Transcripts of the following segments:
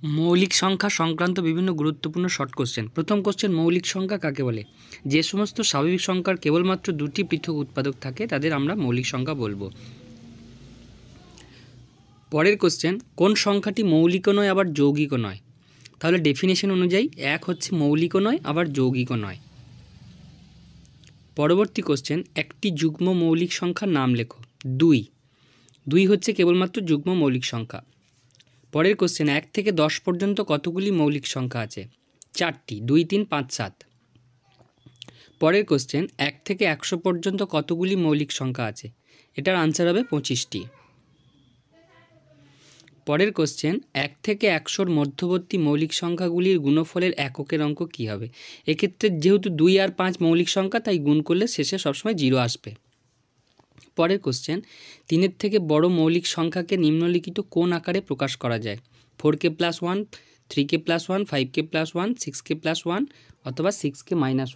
মৌলিক সংখ্যা সংক্রান্ত বিভিন্ন গুরুত্বপূর্ণ শর্ট কোশ্চেন। প্রথম কোশ্চেন, মৌলিক সংখ্যা কাকে বলে? যে সমস্ত স্বাভাবিক সংখ্যার কেবলমাত্র দুটি পৃথক উৎপাদক থাকে তাদের আমরা মৌলিক সংখ্যা বলবো। পরের কোশ্চেন, কোন সংখ্যাটি মৌলিকও নয় আবার যৌগিকও নয়? তাহলে ডেফিনেশন অনুযায়ী 1 হচ্ছে মৌলিকও নয় আবার যৌগিকও নয়। পরবর্তী কোশ্চেন, একটি যুগ্ম মৌলিক সংখ্যার নাম লেখো। 2 হচ্ছে কেবলমাত্র যুগ্ম মৌলিক সংখ্যা। পরের কোশ্চেন, 1 থেকে 10 পর্যন্ত কতগুলি মৌলিক সংখ্যা আছে? 4টি, 2, 3, 5, 7। পরের কোশ্চেন, 1 থেকে 100 পর্যন্ত কতগুলি মৌলিক সংখ্যা আছে? এটার আনসার হবে 25টি। পরের কোশ্চেন, 1 থেকে 100-র মধ্যবর্তী মৌলিক সংখ্যাগুলির গুণফলের এককের অঙ্ক কী হবে? এক্ষেত্রে যেহেতু 2 আর 5 মৌলিক সংখ্যা, তাই গুণ করলে শেষে সবসময় 0 আসবে। পরের কোশ্চেন, 3-এর থেকে বড় মৌলিক সংখ্যাকে নিম্নলিখিত কোন আকারে প্রকাশ করা যায়? 4k+1, 3k+1, 5k+1, 6k+1 অথবা 6k-1।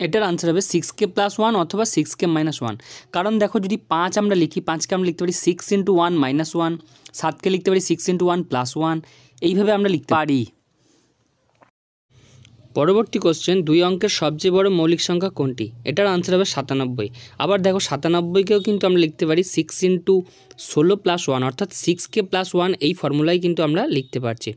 এটার আনসার হবে 6k+1 অথবা 6k-1। কারণ দেখো, যদি 5 আমরা লিখি, 5কে আমরা লিখতে পারি 6 × 1 - 1, 7কে লিখতে পারি 6 × 1 + 1, এইভাবে আমরা লিখতে পারি। পরবর্তী কোশ্চেন, 2 অঙ্কের সবচেয়ে বড় মৌলিক সংখ্যা কোনটি? এটার আনসার হবে 97। আবার দেখো, 97কেও কিন্তু আমরা লিখতে পারি 6 × 16 + 1 অর্থাৎ 6k+1, এই ফর্মুলায় কিন্তু আমরা লিখতে পারছি।